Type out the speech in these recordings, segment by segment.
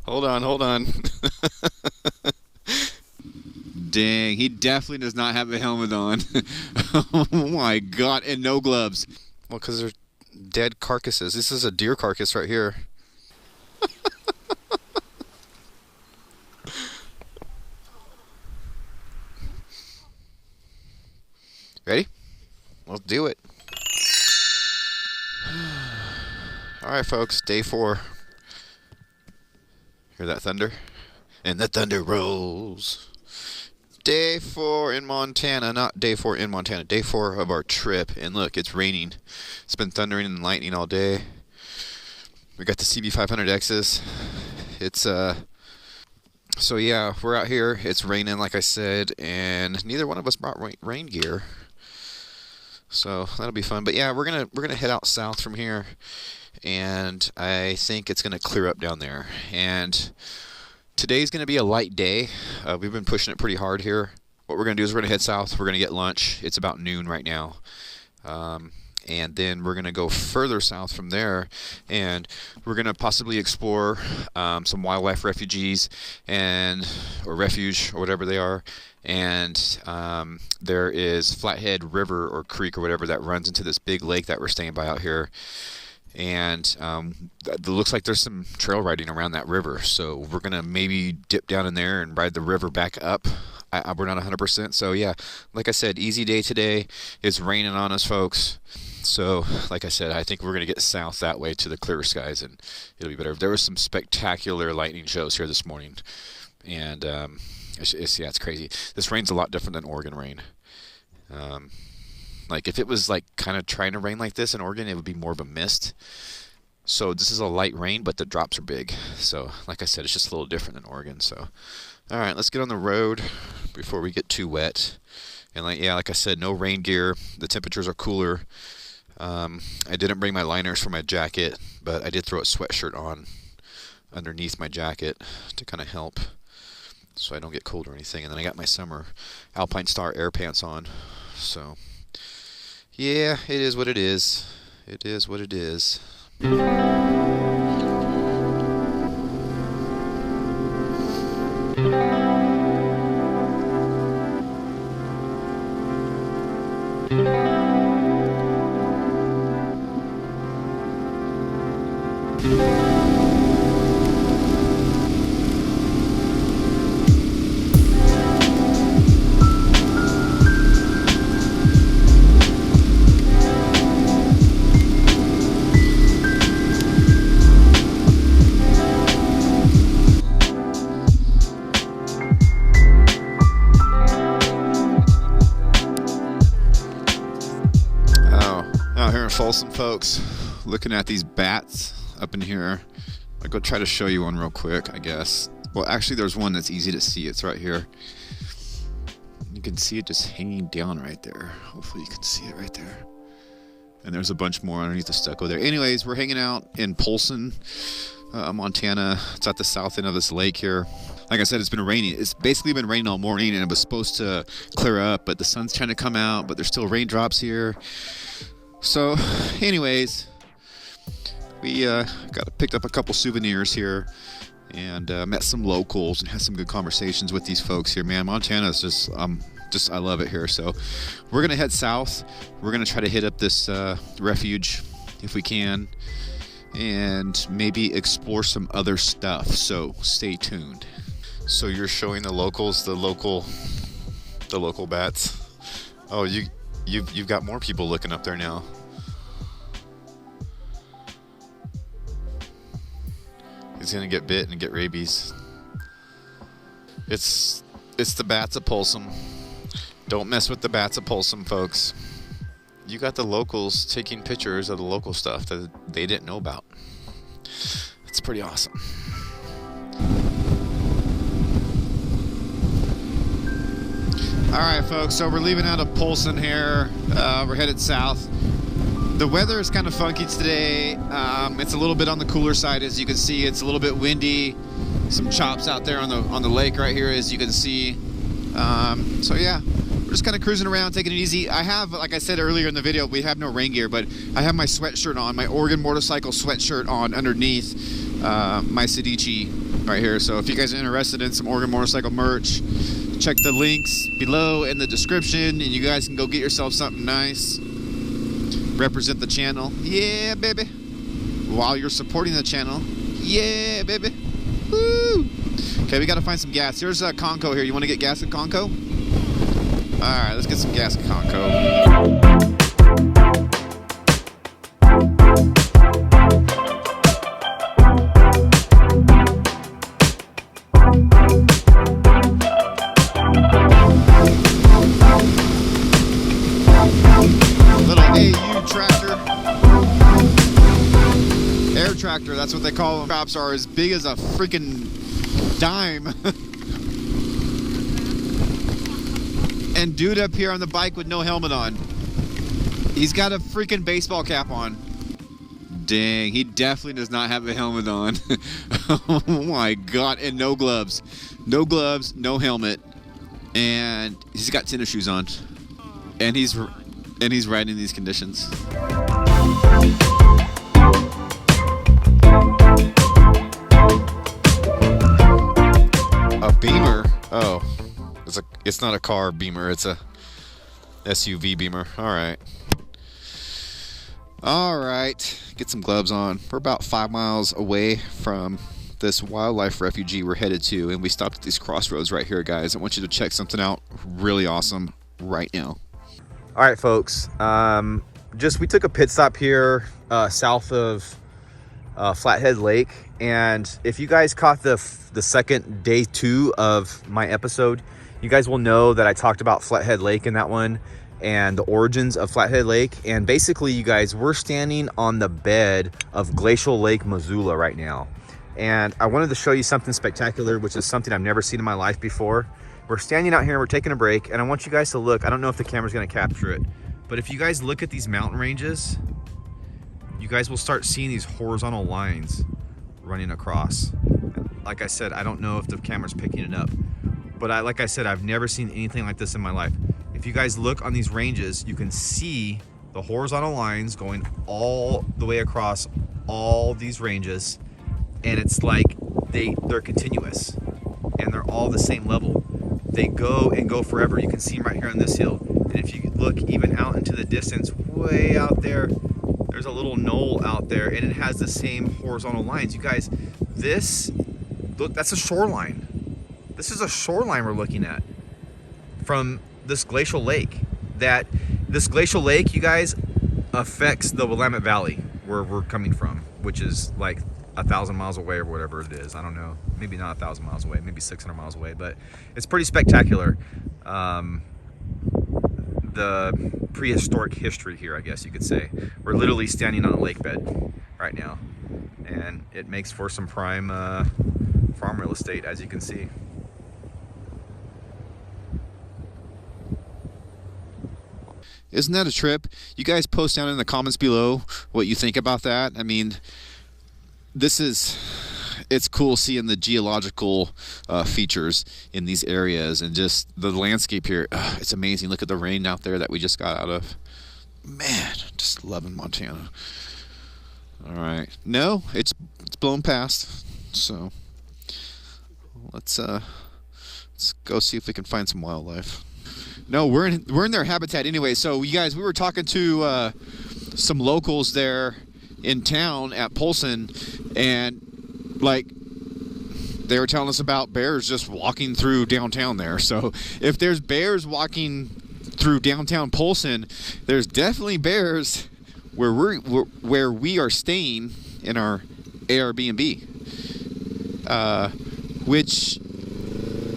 Hold on, hold on. Dang, he definitely does not have a helmet on. Oh my god, and no gloves. Well, because they're dead carcasses. This is a deer carcass right here. Ready? Let's do it. Alright, folks, day 4. Hear that thunder? And the thunder rolls. Day 4 in Montana. Not day 4 in Montana. Day 4 of our trip. And look, it's raining. It's been thundering and lightning all day. We got the CB500Xs. It's, so yeah, we're out here. It's raining, like I said, and neither one of us brought rain gear. So that'll be fun. But yeah, we're gonna head out south from here, and I think it's gonna clear up down there. And today's gonna be a light day. We've been pushing it pretty hard here. What we're gonna do is we're gonna head south. We're gonna get lunch. It's about noon right now. And then we're going to go further south from there, and we're going to possibly explore some wildlife refuges or refuge or whatever they are. And there is Flathead River or creek or whatever that runs into this big lake that we're staying by out here. And it looks like there's some trail riding around that river, so we're going to maybe dip down in there and ride the river back up. We're not 100%. So yeah, like I said, easy day today. It's raining on us, folks. So like I said, I think we're going to get south that way to the clearer skies, and it'll be better. There was some spectacular lightning shows here this morning, and it's crazy. This rain's a lot different than Oregon rain. Like if it was like kind of trying to rain like this in Oregon, it would be more of a mist. So this is a light rain, but the drops are big. So like I said, it's just a little different than Oregon. So all right, let's get on the road before we get too wet. And like I said, no rain gear. The temperatures are cooler. I didn't bring my liners for my jacket, but I did throw a sweatshirt on underneath my jacket to kind of help so I don't get cold or anything. And then I got my summer Alpine Star Air pants on. So yeah, it is what it is. It is what it is. Polson, folks, looking at these bats up in here. I'll go try to show you one real quick, I guess. Well, actually, there's one that's easy to see. It's right here. You can see it just hanging down right there. Hopefully you can see it right there. And there's a bunch more underneath the stucco there. Anyways, we're hanging out in Polson, Montana. It's at the south end of this lake here. Like I said, it's been raining. It's basically been raining all morning, and it was supposed to clear up, but the sun's trying to come out, but there's still raindrops here. So, anyways, we picked up a couple souvenirs here, and met some locals and had some good conversations with these folks here. Man, Montana's just I love it here. So, we're gonna head south. We're gonna try to hit up this refuge if we can, and maybe explore some other stuff. So, stay tuned. So, you're showing the locals the local bats. Oh, You've got more people looking up there now. He's gonna get bit and get rabies. It's the bats of Polson. Don't mess with the bats of Polson, folks. You got the locals taking pictures of the local stuff that they didn't know about. It's pretty awesome. Alright, folks, so we're leaving out of Polson here. We're headed south. The weather is kind of funky today. It's a little bit on the cooler side, as you can see. It's a little bit windy. Some chops out there on the lake right here, as you can see. So yeah, we're just kind of cruising around, taking it easy. I have, like I said earlier in the video, we have no rain gear, but I have my sweatshirt on, my Oregon motorcycle sweatshirt on underneath. my Sedici right here. So if you guys are interested in some Oregon motorcycle merch, check the links below in the description, and you guys can go get yourself something nice. Represent the channel, yeah, baby. While you're supporting the channel, yeah, baby. Woo! Okay, we got to find some gas. Here's Conco here. You want to get gas at Conco? All right, let's get some gas at Conco. Tractor, that's what they call them. Props are as big as a freaking dime. And dude up here on the bike with no helmet on. He's got a freaking baseball cap on. Dang, he definitely does not have a helmet on. Oh my god, and no gloves. No gloves, no helmet. And he's got tennis shoes on. And he's riding in these conditions. Beamer? Oh, it's not a car Beamer. It's a SUV Beamer. All right. Get some gloves on. We're about 5 miles away from this wildlife refuge we're headed to, and we stopped at these crossroads right here, guys. I want you to check something out really awesome right now. All right, folks. We took a pit stop here south of Flathead Lake, and if you guys caught the second day 2 of my episode, you guys will know that I talked about Flathead Lake in that one and the origins of Flathead Lake. And basically, you guys, we're standing on the bed of Glacial Lake, Missoula right now, and I wanted to show you something spectacular, which is something I've never seen in my life before. We're standing out here, we're taking a break, and I want you guys to look. I don't know if the camera's going to capture it, but if you guys look at these mountain ranges, you guys will start seeing these horizontal lines running across. Like I said, I don't know if the camera's picking it up, but like I said, I've never seen anything like this in my life. If you guys look on these ranges, you can see the horizontal lines going all the way across all these ranges, and it's like they're continuous and they're all the same level. They go and go forever. You can see them right here on this hill, and if you look even out into the distance, way out there, there's a little knoll out there, and it has the same horizontal lines. You guys, look, that's a shoreline. This is a shoreline we're looking at from this glacial lake. This glacial lake, you guys, affects the Willamette Valley, where we're coming from, which is like 1,000 miles away or whatever it is. I don't know, maybe not 1,000 miles away, maybe 600 miles away, but it's pretty spectacular. The prehistoric history here, I guess you could say. We're literally standing on a lake bed right now, and it makes for some prime farm real estate, as you can see. Isn't that a trip? You guys post down in the comments below what you think about that. I mean, it's cool seeing the geological features in these areas, and just the landscape here. It's amazing. Look at the rain out there that we just got out of. Man, just loving Montana. All right, no, it's blown past. So let's go see if we can find some wildlife. No, we're in their habitat anyway. So you guys, we were talking to some locals there in town at Polson, and like they were telling us about bears just walking through downtown there. So if there's bears walking through downtown Polson, there's definitely bears where we are staying in our Airbnb, which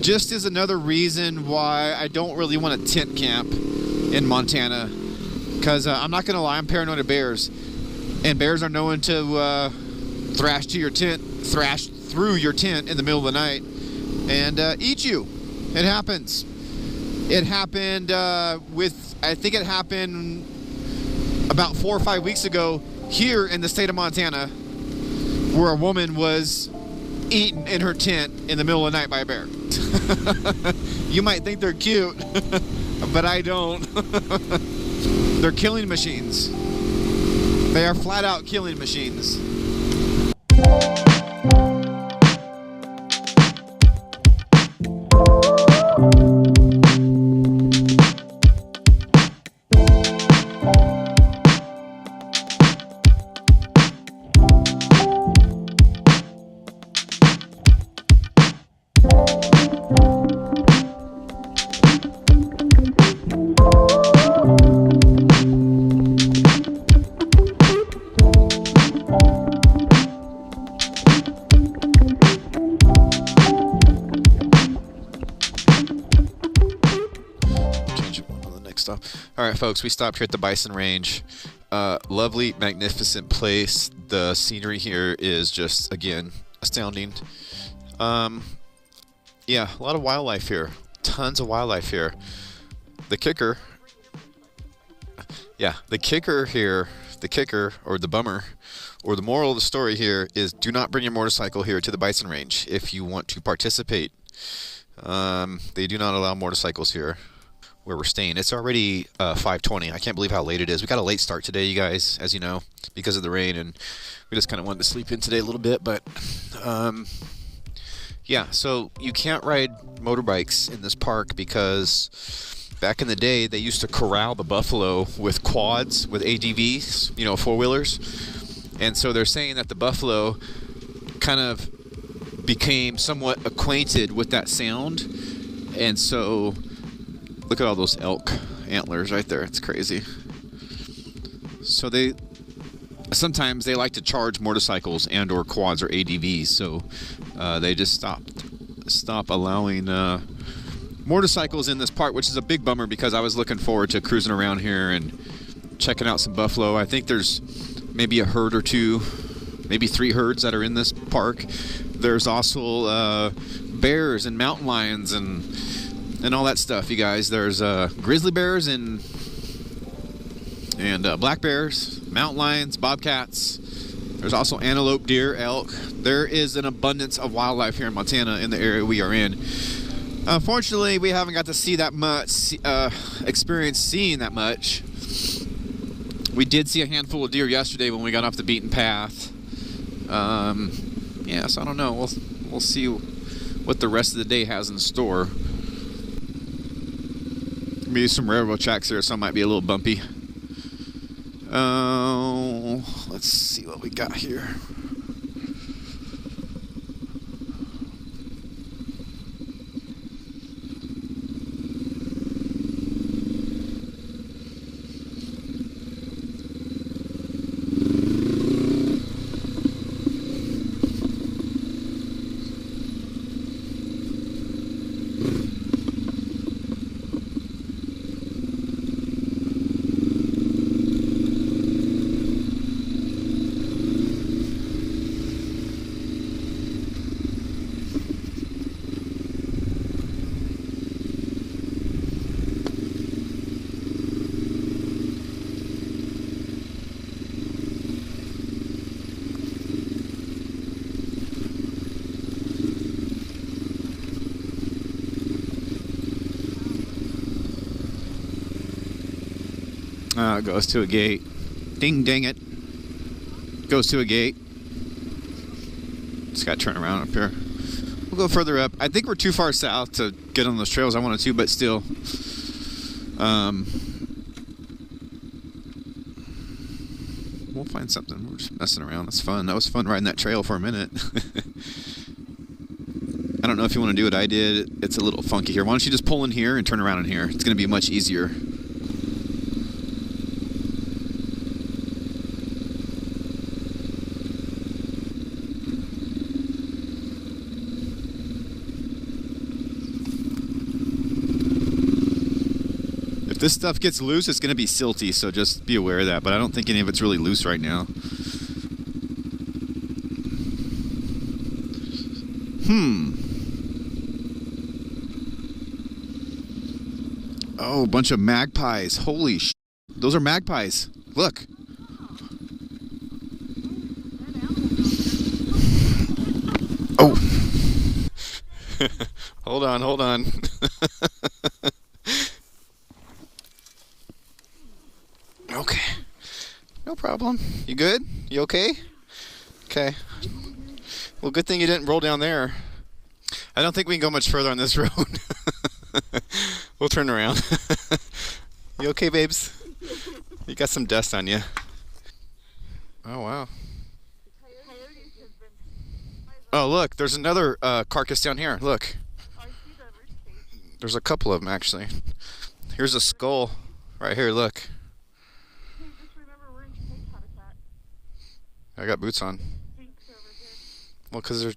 just is another reason why I don't really want to tent camp in Montana, because I'm not gonna lie, I'm paranoid of bears, and bears are known to thrash through your tent in the middle of the night and eat you. It happens. It happened I think it happened about 4 or 5 weeks ago here in the state of Montana, where a woman was eaten in her tent in the middle of the night by a bear. You might think they're cute, but I don't. They're killing machines. They are flat out killing machines. folks, we stopped here at the Bison Range. Lovely, magnificent place. The scenery here is just, again, astounding. Yeah, a lot of wildlife here. Tons of wildlife here. The kicker here, or the bummer, or the moral of the story here is do not bring your motorcycle here to the Bison Range if you want to participate. They do not allow motorcycles here where we're staying. It's already 5:20. I can't believe how late it is. We got a late start today, you guys, as you know, because of the rain, and we just kind of wanted to sleep in today a little bit, but yeah, so you can't ride motorbikes in this park because back in the day they used to corral the buffalo with quads, with ADVs, you know, four-wheelers, and so they're saying that the buffalo kind of became somewhat acquainted with that sound, and so look at all those elk antlers right there. It's crazy. So sometimes they like to charge motorcycles and or quads or ADVs, so they just stop allowing motorcycles in this park, which is a big bummer because I was looking forward to cruising around here and checking out some buffalo. I think there's maybe a herd or two, maybe 3 herds that are in this park. There's also bears and mountain lions and all that stuff, you guys. There's grizzly bears and black bears, mountain lions, bobcats. There's also antelope, deer, elk. There is an abundance of wildlife here in Montana in the area we are in. Unfortunately, we haven't got to see that much, experience seeing that much. We did see a handful of deer yesterday when we got off the beaten path. Yeah, so I don't know. We'll see what the rest of the day has in store. Maybe some railroad tracks here, so it might be a little bumpy. Let's see what we got here. It goes to a gate. Ding, dang it. Goes to a gate. Just got to turn around up here. We'll go further up. I think we're too far south to get on those trails I wanted to, but still. We'll find something. We're just messing around. It's fun. That was fun riding that trail for a minute. I don't know if you want to do what I did. It's a little funky here. Why don't you just pull in here and turn around in here? It's going to be much easier. If this stuff gets loose, it's going to be silty, so just be aware of that. But I don't think any of it's really loose right now. Oh, a bunch of magpies. Holy sh! Those are magpies. Look. Oh. Hold on, hold on. Okay. No problem. You good? You okay? Okay. Well, good thing you didn't roll down there. I don't think we can go much further on this road. We'll turn around. You okay, babes? You got some dust on you. Oh, wow. Oh, look, there's another carcass down here. Look. There's a couple of them, actually. Here's a skull right here, look. I got boots on. Well, because they're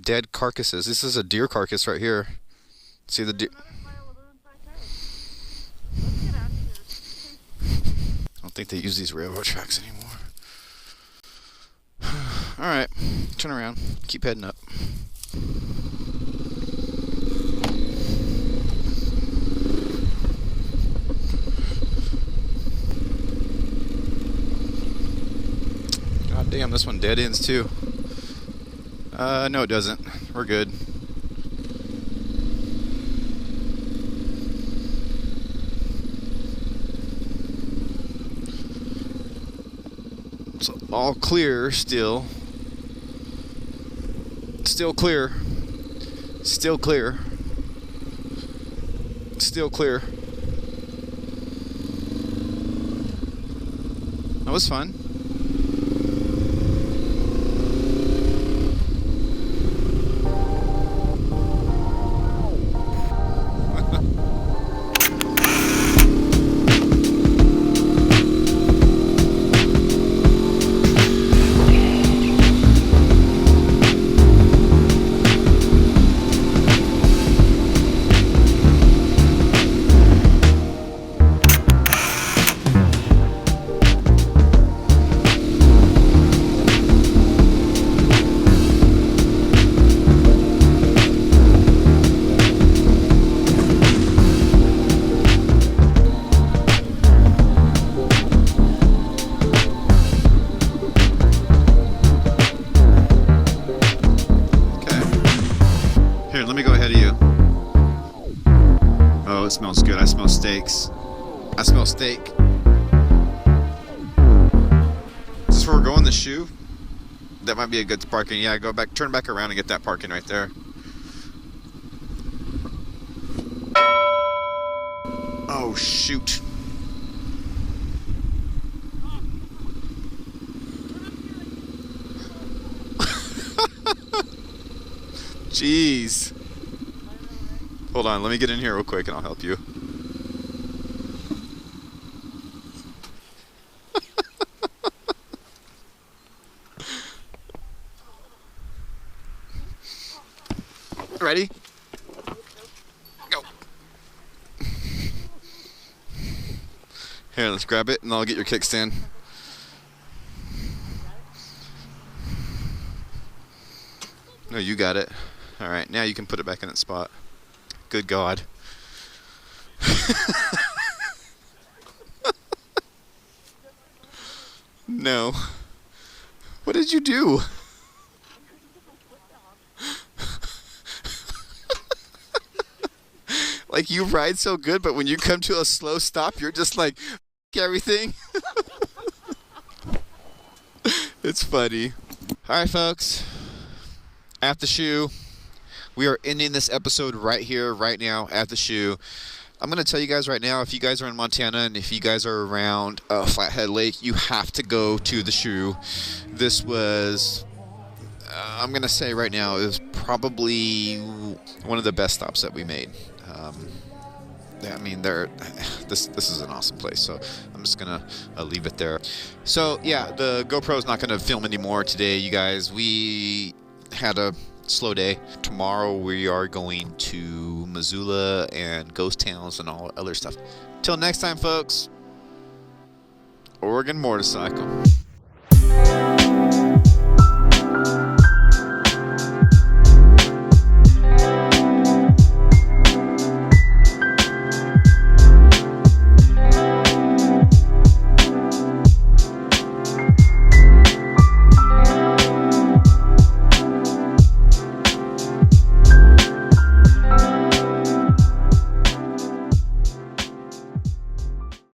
dead carcasses. This is a deer carcass right here. See the deer? think they use these railroad tracks anymore. Alright, turn around. Keep heading up. God damn, this one dead ends too. No it doesn't. We're good. So all clear still. Still clear. Still clear. Still clear. That was fun. Here, let me go ahead of you. Oh, it smells good. I smell steaks. I smell steak. Is this where we're going, the shoe? That might be a good parking. Yeah, go back, turn back around and get that parking right there. Oh, shoot. Jeez. Hold on, let me get in here real quick and I'll help you. Ready? Go. Here, let's grab it and I'll get your kickstand. No, you got it. Alright, now you can put it back in its spot. Good God. No. What did you do? Like, you ride so good, but when you come to a slow stop, you're just like, everything. It's funny. Alright, folks. At the shoe. We are ending this episode right here, right now, at the shoe. I'm going to tell you guys right now, if you guys are in Montana and if you guys are around Flathead Lake, you have to go to the shoe. This was, I'm going to say right now, it was probably one of the best stops that we made. I mean, this is an awesome place, so I'm just going to leave it there. So, yeah, the GoPro's not going to film anymore today, you guys. We had a slow day. Tomorrow we are going to Missoula and ghost towns and all other stuff. Till next time, folks. Oregon Motorcycle.